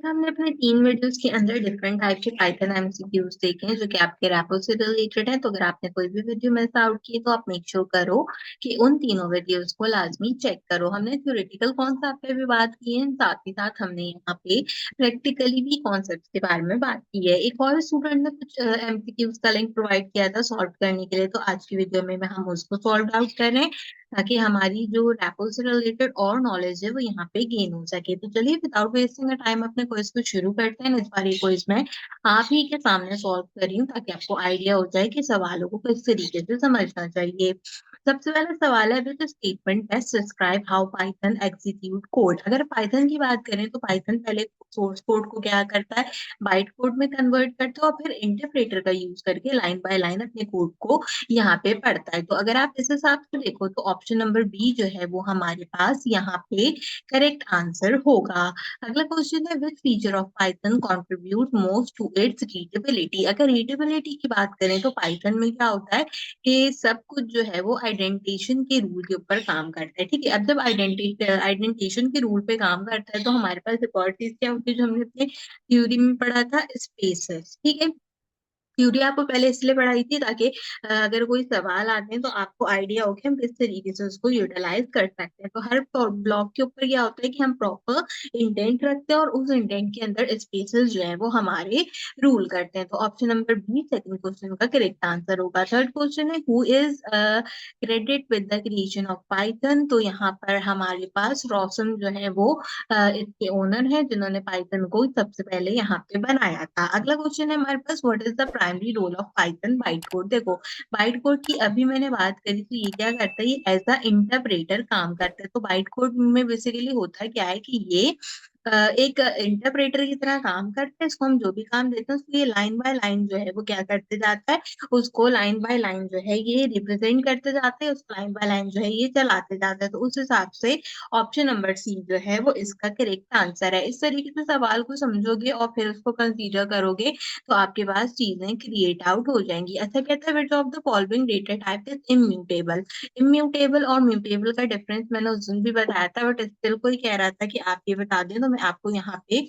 तक हमने अपने 3 वीडियोस के अंदर डिफरेंट टाइप के पाइथन एमसीक्यूज देखे हैं जो कि आपके रैपो से रिलेटेड है। तो अगर आपने कोई भी वीडियो मिस आउट की तो आप मेक श्योर करो कि उन तीनों वीडियोस को लाजमी चेक करो। हमने थ्योरेटिकल कॉन्सेप्ट पे भी बात की है, साथ ही साथ हमने यहाँ पे प्रैक्टिकली भी कॉन्सेप्ट के बारे में बात की है। एक और स्टूडेंट ने कुछ एमसीक्यूज का लिंक प्रोवाइड किया था सॉल्व करने के लिए, तो आज की वीडियो में हम उसको सॉल्व आउट कर रहे हैं ताकि हमारी जो रैपो से रिलेटेड और नॉलेज है वो यहाँ पे गेन हो सके। तो चलिए विदाउट वेस्टिंग टाइम अपने क्विज को शुरू करते हैं। इस बार ये क्विज मैं आप ही के सामने सॉल्व कर रही हूँ ताकि आपको आइडिया हो जाए कि सवालों को किस तरीके से समझना चाहिए। सबसे पहला सवाल है which statement best describe how Python execute code. अगर पाइथन की बात करें तो पाइथन पहले सोर्स कोड को क्या करता है, बाइट कोड में कन्वर्ट करता है और फिर इंटरप्रेटर का यूज करके लाइन बाय लाइन अपने कोड को यहाँ पे पढ़ता है। तो अगर आप इस हिसाब से देखो तो ऑप्शन नंबर बी जो है वो हमारे पास यहाँ पे करेक्ट आंसर होगा। अगला क्वेश्चन है which feature of Python contribute most to its readability. अगर रीडेबिलिटी की बात करें तो पाइथन में क्या होता है कि सब कुछ जो है वो आइडेंटिटेशन के रूल के ऊपर काम करता है। ठीक है, अब जब आइडेंटिटेशन के रूल पे काम करता है तो हमारे पास एक और चीज क्या होती है जो हमने अपने थ्योरी में पढ़ा था, स्पेसेस। ठीक है, थ्योरी आपको पहले इसलिए पढ़ाई थी ताकि अगर कोई सवाल आते हैं तो आपको आइडिया हो कि हम किस तरीके से उसको यूटिलाइज कर सकते हैं। तो हर ब्लॉक के ऊपर क्या होता है कि हम प्रॉपर इंटेंट रखते हैं और उस इंटेंट के अंदर स्पेसेस जो है वो हमारे रूल करते हैं। तो option number B second question का करेक्ट आंसर होगा। थर्ड क्वेश्चन है who is credit with the creation of Python. तो यहाँ पर हमारे पास रोशन जो है वो इसके ओनर है जिन्होंने पाइथन को सबसे पहले यहाँ पे बनाया था। अगला क्वेश्चन है हमारे पास what is the primary role of Python byte code. देखो बाइट कोड की अभी मैंने बात करी तो ये क्या करता है, ये एज अ इंटरप्रेटर काम करता है। तो बाइट कोड में बेसिकली होता है क्या है कि ये एक इंटरप्रेटर की तरह काम करते हैं। इसको हम जो भी काम देते हैं उसको ये लाइन बाय लाइन जो है वो क्या करते जाता है, उसको लाइन बाय लाइन जो है ये रिप्रेजेंट करते जाते हैं, उसको लाइन बाय लाइन जो है ये चलाते जाते हैं। तो उस हिसाब से ऑप्शन नंबर सी जो है वो इसका करेक्ट आंसर है। इस तरीके से सवाल को समझोगे और फिर उसको कंसीडर करोगे तो आपके पास चीजें क्रिएट आउट हो जाएंगी। ऐसा कहता है विच of the following data type is immutable. Immutable और म्यूटेबल का डिफरेंस मैंने उस दिन भी बताया था, बट स्टिल कोई कह रहा था कि आप ये बता दें तो मैं आपको यहाँ पे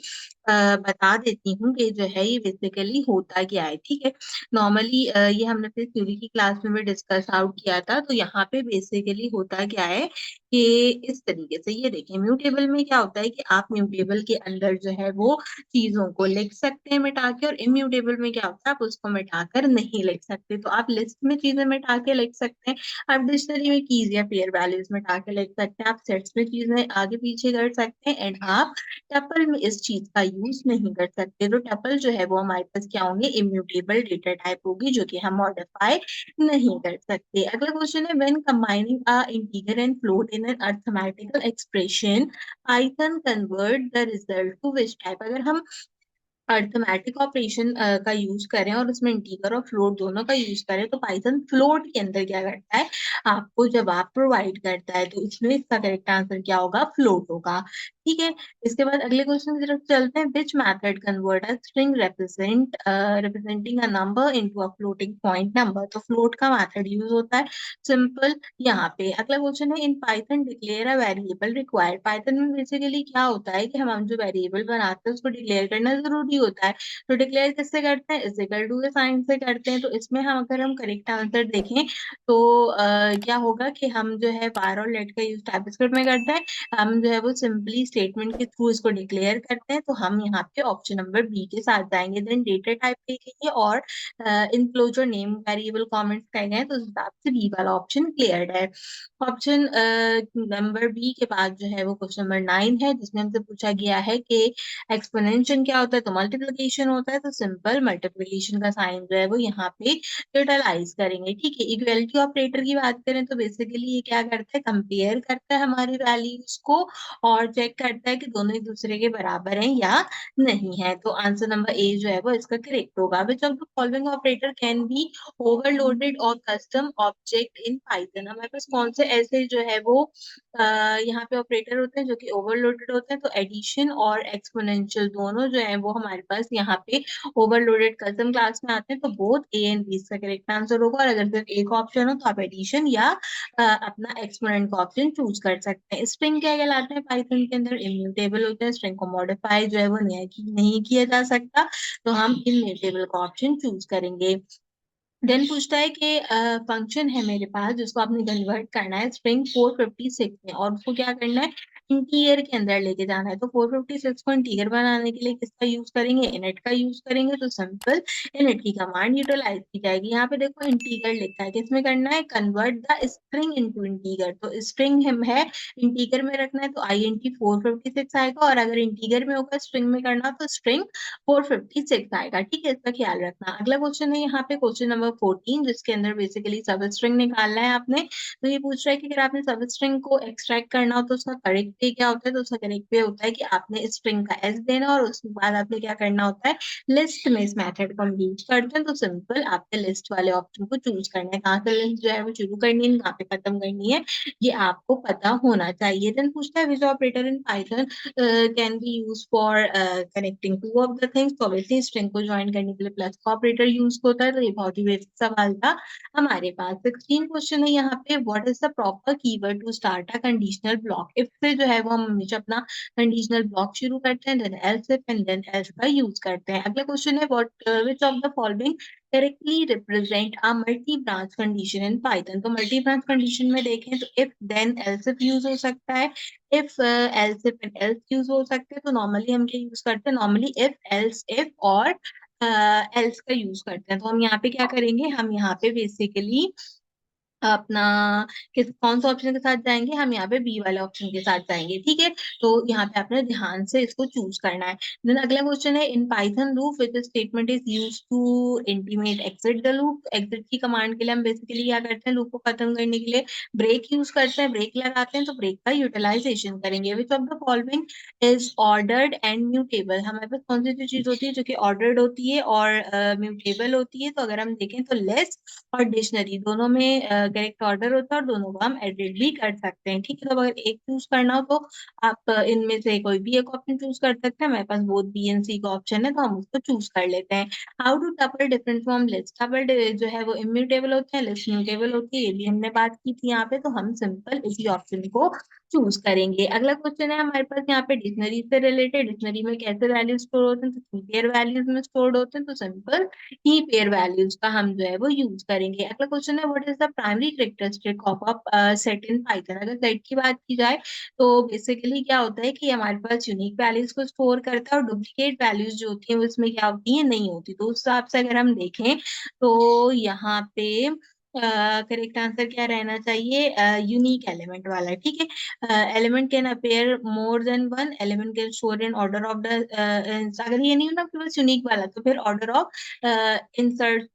बता देती हूँ कि जो है ये बेसिकली होता क्या है। ठीक है, नॉर्मली ये हमने फिर थ्योरी की क्लास में भी डिस्कस आउट किया था। तो यहाँ पे बेसिकली होता क्या है कि इस तरीके से ये देखिए, म्यूटेबल में क्या होता है कि आप म्यूटेबल के अंदर जो है वो चीजों को लिख सकते हैं मिटा के, और इम्यूटेबल में क्या होता है आप उसको मिटाकर नहीं लिख सकते। तो आप लिस्ट में चीजें मिटा के लिख सकते हैं, आप डिक्शनरी में कीज या पेयर वैल्यूज मिटा के लिख सकते हैं, आप सेट्स में चीजें आगे पीछे कर सकते हैं, एंड आप टपल में इस चीज का यूज नहीं कर सकते। तो टपल जो है वो हमारे पास क्या होंगे, इम्यूटेबल डेटा टाइप होगी जो कि हम मॉडिफाई नहीं कर सकते। अगला क्वेश्चन है when combining a integer and float in an arithmetical expression Python convert the result to which type. अगर हम अरिथमेटिक ऑपरेशन का यूज करें और उसमें इंटीजर और फ्लोट दोनों का यूज करें तो पाइथन फ्लोट के अंदर क्या करता है, आपको जवाब प्रोवाइड करता है। तो इसमें इसका करेक्ट आंसर क्या होगा, फ्लोट होगा। ठीक है, इसके बाद अगले क्वेश्चन की तरफ चलते हैं। Which method convert a string representing a number into a floating point number. तो फ्लोट का मेथड यूज होता है सिंपल यहाँ पे। अगला क्वेश्चन है in Python declare a variable required. Python में बेसिकली क्या होता है कि हम जो वेरिएबल बनाते हैं उसको डिक्लेयर करना जरूरी होता है। तो डिक्लेयर किससे करते हैं, इज इक्वल टू के साइन से करते हैं। तो इसमें अगर हम करेक्ट आंसर देखें तो क्या होगा कि हम जो है वार और लेट का यूज टाइपस्क्रिप्ट में करते हैं, हम जो है वो सिंपली स्टेटमेंट के थ्रू इसको डिक्लेयर करते हैं। तो हम यहाँ पे ऑप्शन नंबर बी के साथ जाएंगे। देन डेटा टाइप देखेंगे और इनक्लोजर नेम वेरिएबल कमेंट्स कहे गए हैं, तो उस हिसाब से बी वाला ऑप्शन क्लियर है। ऑप्शन नंबर बी के बाद जो है वो क्वेश्चन नंबर 9 है जिसमें हमसे पूछा गया है कि एक्सपोनेंशियल क्या होता है, तो मल्टीप्लिकेशन होता है। तो सिंपल मल्टीप्लिकेशन का साइन जो है वो यहाँ पे यूटिलाइज करेंगे। ठीक है, इक्वलिटी ऑपरेटर की बात करें तो बेसिकली ये क्या करता है, कंपेयर करता है हमारी वैल्यूज को और चेक करता है कि दोनों एक दूसरे के बराबर हैं या नहीं है। तो आंसर नंबर ए जो है वो इसका करेक्ट होगा। विच of the following operator can be overloaded और कस्टम ऑब्जेक्ट इन पाइथन। हमारे पास कौन से ऐसे जो है वो यहाँ पे ऑपरेटर होते हैं जो कि ओवरलोडेड होते हैं। तो एडिशन और एक्सपोनेंशियल दोनों जो है वो हमारे हमारे पास यहाँ पे ओवरलोडेड कस्टम क्लास में आते हैं, तो बोथ ए एंड बी इसका करेक्ट आंसर होगा। और अगर सिर्फ एक ऑप्शन हो तो आप एडिशन या अपना एक्सपोनेंट का ऑप्शन चूज कर सकते हैं। स्ट्रिंग क्या कहलाते हैं पाइथन के अंदर? इम्यूटेबल होते हैं। स्ट्रिंग को मॉडिफाई जो है वो नहीं किया जा सकता, तो हम इम्यूटेबल का ऑप्शन चूज करेंगे। देन पूछता है कि फंक्शन है मेरे पास जिसको आपने कन्वर्ट करना है स्ट्रिंग 456 में, और उसको क्या करना है इंटीजर के अंदर लेके जाना है। तो 456 को इंटीजर बनाने के लिए किसका यूज करेंगे? इनिट का यूज करेंगे। तो सिंपल इनिट की कमांड यूटिलाइज की जाएगी। यहाँ पे देखो इंटीजर लिखा है, किसमें करना है? Convert the string into integer. तो स्ट्रिंग हम है इंटीजर में रखना है तो INT 456 आएगा, और अगर इंटीजर में होगा स्ट्रिंग में करना तो स्ट्रिंग 456 आएगा। ठीक है, इसका ख्याल रखना। अगला क्वेश्चन है यहाँ पे क्वेश्चन नंबर 14, जिसके अंदर बेसिकली सब स्ट्रिंग निकालना है आपने। तो ये पूछ रहा है कि अगर आपने सब स्ट्रिंग को एक्सट्रैक्ट करना हो तो उसका करेक्ट वे क्या होता है? तो उसका करेक्ट वे होता है कि आपने स्ट्रिंग का एस देना और उसके बाद आपने क्या करना होता है? लिस्ट में इस मेथड को हम यूज करते हैं। तो सिंपल आपने लिस्ट वाले ऑप्शन को चूज करना है। कहाँ से लिस्ट जो है वो शुरू करनी है, कहाँ पे खत्म करनी है, ये आपको पता होना चाहिए। देन पूछता है which operator in Python can be use for connecting two of the things. तो ऑब्वियसली स्ट्रिंग को ज्वाइन करने के लिए प्लस का ऑपरेटर यूज होता है। तो ये बहुत ही बेसिक सवाल था हमारे पास। 16 क्वेश्चन है यहाँ पे, what is the proper keyword to start a conditional block. If से जो है वो हम हमेशा अपना कंडीशनल ब्लॉक शुरू करते हैं, then else if and then else का यूज करते हैं। अगला क्वेश्चन है what which of the following correctly represent a multi branch condition in Python. तो मल्टी ब्रांच कंडीशन में देखें तो if then else if use हो सकता है, if else if and else use हो सकते हैं। तो नॉर्मली हम क्या यूज करते हैं? नॉर्मली इफ एल्स इफ और एल्स का यूज करते हैं। तो हम यहाँ पे क्या करेंगे? हम यहाँ पे बेसिकली अपना किस कौन सा ऑप्शन के साथ जाएंगे? हम यहाँ पे बी वाले ऑप्शन के साथ जाएंगे। ठीक है, तो यहाँ पे आपने ध्यान से इसको चूज करना है। देन अगला क्वेश्चन है in Python loop which statement is use to intimate exit the loop. Exit की कमांड के लिए हम बेसिकली क्या करते हैं? लूप को खत्म करने के लिए ब्रेक यूज करते हैं, ब्रेक लगाते हैं। तो ब्रेक का यूटिलाइजेशन करेंगे। विच of the following is ordered and mutable. हमारे पास कौन सी चीज होती है जो कि ऑर्डर्ड होती है और म्यूटेबल होती है? तो अगर हम देखें तो लेस और डिक्शनरी दोनों में करेक्ट ऑर्डर होता है, और दोनों को हम एडिट भी कर सकते हैं। ठीक है, तो अगर एक चूज करना हो तो आप इनमें से कोई भी एक ऑप्शन चूज कर सकते हैं। हमारे पास बोथ बी एंड सी का ऑप्शन है तो हम उसको चूज कर लेते हैं। How do tuple different from list. Tuple जो है वो इम्यूटेबल होते हैं, लिस्ट म्यूटेबल होती है, ये भी हमने बात की थी यहाँ पे। तो हम सिंपल इसी ऑप्शन को चूज करेंगे। अगला क्वेश्चन है हमारे पास यहाँ पे डिक्शनरी से रिलेटेड। डिक्शनरी में कैसे वैल्यू स्टोर होते हैं? तो पेयर वैल्यूज में स्टोर्ड होते हैं। तो सिंपल की पेयर वैल्यूज का हम जो है वो यूज करेंगे। अगला क्वेश्चन है what is the primary characteristic of a set in Python. अगर सेट की बात की जाए तो बेसिकली क्या होता है कि हमारे पास यूनिक वैल्यूज को स्टोर करता है, और डुप्लीकेट वैल्यूज जो होती है वो इसमें क्या होती है? नहीं होती। तो उस हिसाब से अगर हम देखें तो यहाँ पे करेक्ट आंसर क्या रहना चाहिए? यूनिक एलिमेंट वाला। ठीक है, element can appear more than one, element can store in order of the, अगर ये नहीं होता आपके पास यूनिक वाला तो फिर ऑर्डर ऑफ इंसर्ट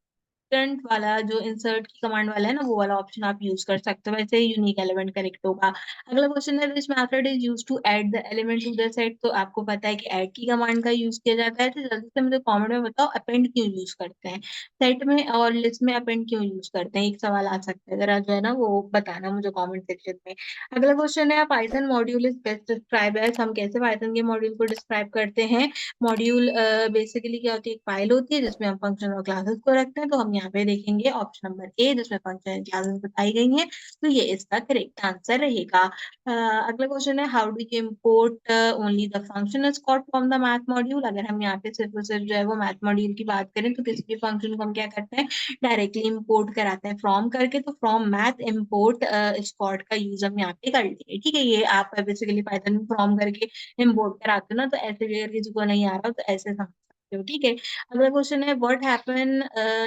वाला जो इंसर्ट की कमांड वाला है ना, वो वाला ऑप्शन आप यूज कर सकते हो। वैसे यूनिक एलिमेंट करेक्ट होगा। अगला क्वेश्चन है which method is use to add the element to the set. तो आपको पता है कि ऐड की कमांड का यूज किया जाता है। तो जल्दी से मुझे कमेंट में बताओ अपेंड क्यों यूज करते हैं? सेट में और लिस्ट में अपेंड क्यों यूज करते हैं? एक सवाल आ सकता है, जरा जो है ना वो बताना मुझे कॉमेंट सेक्शन में। अगला क्वेश्चन है Python module is best describe as. हम कैसे पाइथन के मॉड्यूल को डिस्क्राइब करते हैं? मॉड्यूल बेसिकली क्या होती है? एक फाइल होती है जिसमें हम फंक्शन और क्लासेस को रखते हैं। तो हम यहाँ पे देखेंगे ऑप्शन नंबर ए जिसमें फंक्शन एंड क्लासेस बताई गई हैं। तो ये इसका करेक्ट आंसर रहेगा। अगला क्वेश्चन है how do you import only the function scot from the math module. अगर हम यहाँ पे सिर्फ और सिर्फ जो है वो मैथ मॉड्यूल की बात करें तो किसी भी फंक्शन को हम क्या करते हैं? डायरेक्टली इम्पोर्ट कराते हैं फ्रॉम करके। तो फ्रॉम मैथ इम्पोर्ट स्कॉट का यूज हम यहाँ पे कर लेंगे। ठीक है, ये आप बेसिकली पाइथन में फ्रॉम करके इम्पोर्ट कराते हो ना, तो ऐसे भी अगर किसी को नहीं आ रहा हो तो ऐसे समझ सकते हो। ठीक है, अगला क्वेश्चन है what happen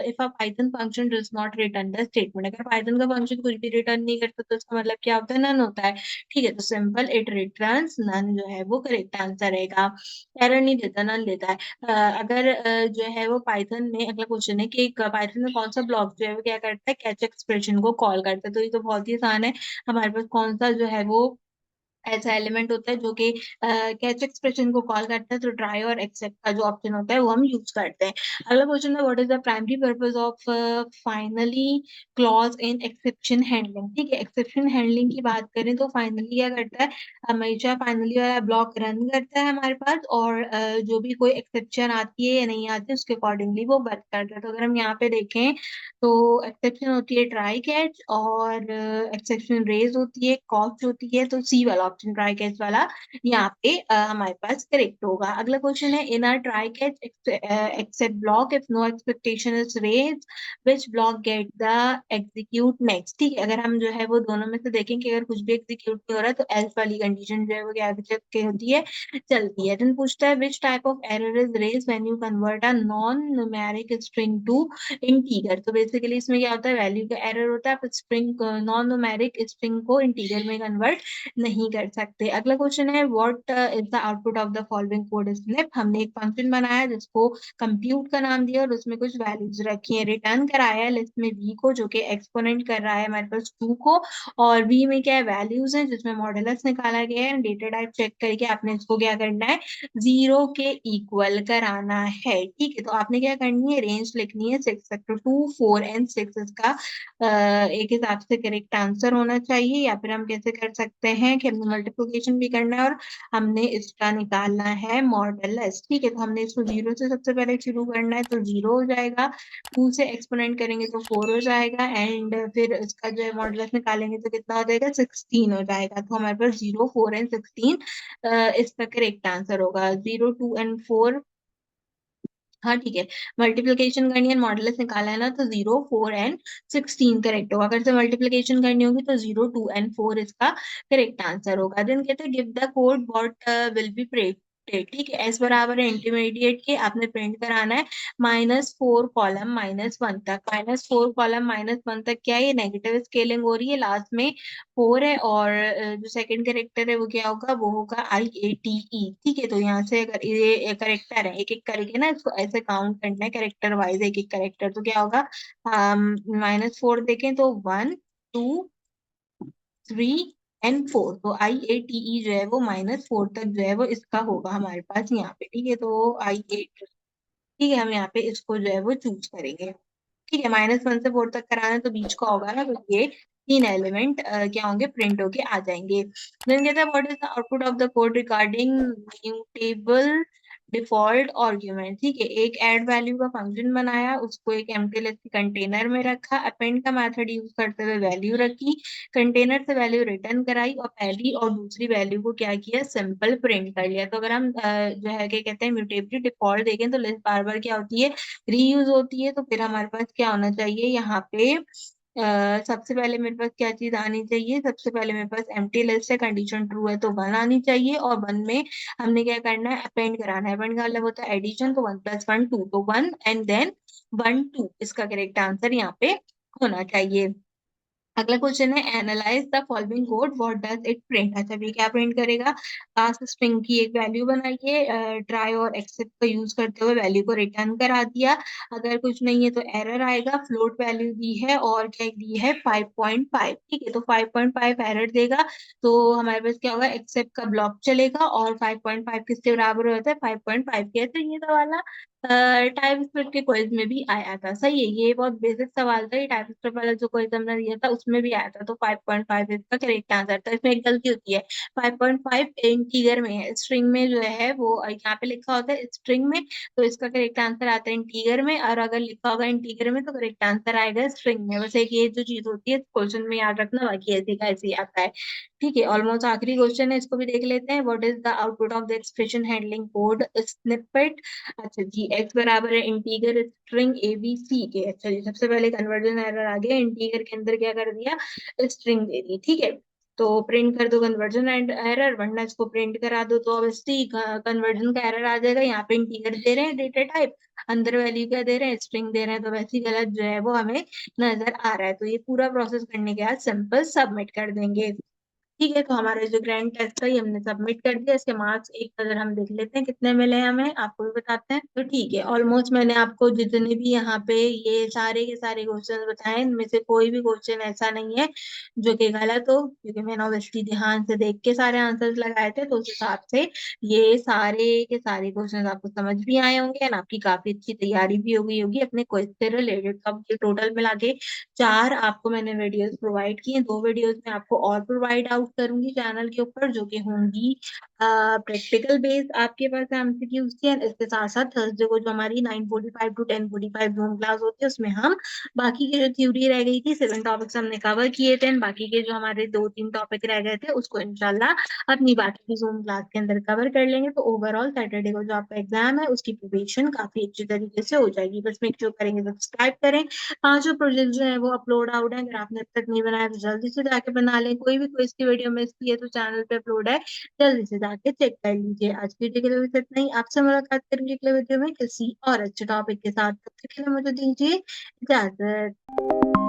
if a Python function does not return the statement. अगर पाइथन का फंक्शन कुछ भी रिटर्न नहीं करता तो इसका मतलब क्या होता है? नन होता है। ठीक है, तो सिंपल इट रिटर्न्स नन जो है वो करेक्ट आंसर रहेगा। एरर नहीं देता, नन देता है। अगर जो है वो पाइथन में, अगला क्वेश्चन है कि पाइथन में कौन सा ब्लॉक जो है वो क्या करता है? कैच एक्सप्रेशन को कॉल करता है। तो ये तो बहुत ही आसान है। हमारे पास कौन सा जो है वो ऐसा एलिमेंट होता है जो कि कैच एक्सप्रेशन को कॉल करता है, तो ट्राई और एक्सेप्ट का जो ऑप्शन होता है वो हम यूज करते हैं। अगला क्वेश्चन है, what is the primary purpose of finally clause in exception handling. ठीक है, एक्सेप्शन हैंडलिंग की बात करें तो फाइनली क्या करता है, हमेशा फाइनली वाला ब्लॉक रन करता है हमारे पास, और जो भी कोई एक्सेप्शन आती है या नहीं आती है उसके अकॉर्डिंगली वो वर्क करता है। तो अगर हम यहाँ पे देखें तो एक्सेप्शन होती है ट्राई कैच, और एक्सेप्शन रेज होती है, कॉस्ट होती है, तो सी वाला ऑप्शन ट्राई कैच वाला यहाँ पे हमारे पास करेक्ट होगा। अगला क्वेश्चन है, in are try catch except block if no expectation is raise which block get the execute next. ठीक है, अगर हम जो है वो दोनों में से देखें कि अगर कुछ भी एग्जीक्यूट नहीं हो रहा है तो एल्स वाली कंडीशन जो है वो क्या के होती है, चलती है। देन पूछता है, which type of error is raise when you convert a non numeric string to integer. तो बेसिकली इसमें क्या होता है, वैल्यू का एरर होता है, आप स्ट्रिंग नॉन न्यूमेरिक स्ट्रिंग को इंटीजर में कन्वर्ट नहीं कर सकते। अगला क्वेश्चन है, what is the output of the following code snip. हमने एक फंक्शन बनाया जिसको कंप्यूट का नाम दिया और उसमें कुछ वैल्यूज रखी है, रिटर्न कराया है लिस्ट में v को जो कि एक्सपोनेंट कर रहा है हमारे पास 2 को, और v में क्या है, वैल्यूज है जिसमें मॉडुलस निकाला गया है, डेटा टाइप चेक करके आपने इसको क्या करना है, 0 के इक्वल कराना है। ठीक है, तो आपने क्या करनी है, रेंज लिखनी है 6 फैक्टर 2 4 एंड 6 इसका एक हिसाब से करेक्ट आंसर होना चाहिए। या फिर हम कैसे कर सकते हैं कि हमने मल्टीप्लिकेशन भी करना है और हमने इसका निकालना है मॉडुलस। ठीक है, तो हमने इसको 0 से सबसे पहले शुरू करना है, तो 0 हो जाएगा, 2 से एक्सपोनेंट करेंगे तो 4 हो जाएगा, एंड फिर इसका जो है मॉडुलस निकालेंगे तो कितना हो जाएगा, 16 हो जाएगा। तो हमारे पास 0 4 एंड 16 इसका करेक्ट आंसर होगा। 0 2 एंड 4, हाँ ठीक है, मल्टीप्लिकेशन करनी है, मॉडुलस निकाला है ना, तो 0 4 एंड 16 करेक्ट होगा। अगर से मल्टीप्लिकेशन करनी होगी तो 0 2 एंड 4 इसका करेक्ट आंसर होगा। देन कहते हैं, give the code what will be printed. ठीक है, एस बराबर है इंटरमीडिएट के, आपने प्रिंट कराना है -4 कॉलम -1 तक। -4 कॉलम -1 तक क्या है, ये नेगेटिव स्केलिंग हो रही है, लास्ट में 4 है, और जो सेकंड करेक्टर है वो क्या होगा, वो होगा IATE। ठीक है, तो यहाँ से अगर ये करेक्टर है, एक एक करके ना इसको ऐसे काउंट करना है करेक्टर वाइज, एक एक करेक्टर, तो क्या होगा, -4 देखें तो 1 2 3 एंड 4, तो IATE जो है वो -4 तक जो है वो इसका होगा हमारे पास यहाँ पे। ठीक है, तो IATE, ठीक है, हम यहाँ पे इसको जो है वो चूज करेंगे। ठीक है, -1 से 4 तक कराना है तो बीच का होगा ना, तो ये तीन एलिमेंट क्या होंगे, प्रिंट होके आ जाएंगे। देन कहता है, what is the output of the code regarding mutable default argument. ठीक है, एक ऐड वैल्यू का फंक्शन बनाया, उसको एक एम्प्टी लिस्ट कंटेनर में रखा, अपेंड का मेथड यूज करते हुए वैल्यू रखी, कंटेनर से वैल्यू रिटर्न कराई, और पहली और दूसरी वैल्यू को क्या किया, सिंपल प्रिंट कर लिया। तो अगर हम जो है क्या कहते हैं, म्यूटेबल डिफॉल्ट देखें तो लिस्ट बार बार क्या होती है, रीयूज होती है। तो फिर हमारे पास क्या होना चाहिए यहाँ पे, सबसे पहले मेरे पास क्या चीज आनी चाहिए, सबसे पहले मेरे पास एम्प्टी लिस्ट है, कंडीशन ट्रू है तो 1 आनी चाहिए, और 1 में हमने क्या करना है, अपेंड कराना है। अपेंड का मतलब होता है एडिशन, तो 1 + 1 2, तो 1 एंड देन 1 2 इसका करेक्ट आंसर यहाँ पे होना चाहिए। अगला क्वेश्चन है, analyse the following code what does it print. अच्छा, ये क्या प्रिंट करेगा, कास्ट स्ट्रिंग की एक वैल्यू बनाइए, ट्राई और एक्सेप्ट का यूज करते हुए वैल्यू को रिटर्न करा दिया, अगर कुछ नहीं है तो एरर आएगा, फ्लोट वैल्यू दी है और क्या दी है, 5.5। ठीक है, तो 5.5 एरर देगा, तो हमारे पास क्या होगा, एक्सेप्ट का ब्लॉक चलेगा, और 5.5 किसके बराबर होता है, 5.5 के। तो ये तो वाला टाइप स्क्रिप्ट के क्वेज में भी आया था। सही है, ये बहुत बेसिक सवाल था, ये टाइप स्क्रिप्ट वाला जो क्वेज हमने दिया था उसमें भी आया था। तो 5.5 इसका करेक्ट आंसर था। इसमें एक गलती होती है, 5.5 इंटीगर में है, स्ट्रिंग में जो है वो यहाँ पे लिखा होता है स्ट्रिंग में, तो इसका करेक्ट आंसर आता है इंटीगर में, और अगर लिखा होगा इंटीगर में तो करेक्ट आंसर आएगा स्ट्रिंग में। बस एक ये जो चीज होती है क्वेश्चन में याद रखना, बाकी ऐसे का ऐसे ही आता है। ठीक है, ऑलमोस्ट आखिरी क्वेश्चन है, इसको भी देख लेते हैं। What is the output of the expression handling code snippet. अच्छा जी, x बराबर है इंटीगर स्ट्रिंग ABC के। अच्छा जी, सबसे पहले कन्वर्जन एरर आ गया, इंटीगर के अंदर क्या कर दिया, स्ट्रिंग दे दी। ठीक है, तो प्रिंट कर दो कन्वर्जन एरर, वरना इसको प्रिंट करा दो तो ऑब्वियसली कन्वर्जन का एरर आ जाएगा। यहाँ पे इंटीगर दे रहे हैं डेटा टाइप, अंदर वैल्यू क्या दे रहे हैं, स्ट्रिंग दे रहे हैं, तो वैसे ही गलत जो है वो हमें नजर आ रहा है। तो ये पूरा प्रोसेस करने के बाद सिंपल सबमिट कर देंगे। ठीक है, तो हमारा जो ग्रैंड टेस्ट था ये हमने सबमिट कर दिया। इसके मार्क्स एक नजर हम देख लेते हैं कितने मिले हैं हमें, आपको भी बताते हैं। तो ठीक है, ऑलमोस्ट मैंने आपको जितने भी यहाँ पे ये सारे के सारे क्वेश्चन बताए, इनमें से कोई भी क्वेश्चन ऐसा नहीं है जो कि गलत हो, क्योंकि मैंने ऑब्वियसली ध्यान से देख के सारे आंसर्स लगाए थे। तो उस हिसाब से ये सारे के सारे क्वेश्चन आपको समझ भी आए होंगे एंड आपकी काफी अच्छी तैयारी भी हो गई होगी अपने क्वेश्चन से रिलेटेड। अब ये टोटल मिला के 4 आपको मैंने वीडियोस प्रोवाइड की हैं। 2 वीडियोस में आपको और प्रोवाइड आउट करूंगी चैनल के ऊपर, जो कि होंगी प्रैक्टिकल बेस्ड आपके पास एमसीक्यूज की। एंड इसके साथ साथ थर्सडे को जो हमारी 9:45 टू 10:45 जूम क्लास होती है, उसमें हम बाकी की जो थ्योरी रह गई थी 7 टॉपिक्स हमने कवर किए थे, and बाकी के जो हमारे 2-3 टॉपिक रह गए थे उसको इंशाल्लाह अपनी बाकी की जूम क्लास के अंदर कवर कर लेंगे। तो ओवरऑल सैटरडे को जो आपका एग्जाम है उसकी प्रिपरेशन काफी अच्छी तरीके से हो जाएगी। बस मेक श्योर करेंगे, सब्सक्राइब करें। 5 प्रोजेक्ट जो है वो अपलोड आउट है, अगर आपने अब तक नहीं बनाया तो जल्दी से जाके बना लें। कोई भी क्विज की वीडियो मिस की है तो चैनल पे अपलोड है, जल्दी से जाके चेक कर लीजिए। आज की वीडियो के लिए बस इतना ही, आपसे मुलाकात करेंगे अगले वीडियो में किसी और अच्छे टॉपिक के साथ। तब तक के लिए मुझे दीजिए इजाजत।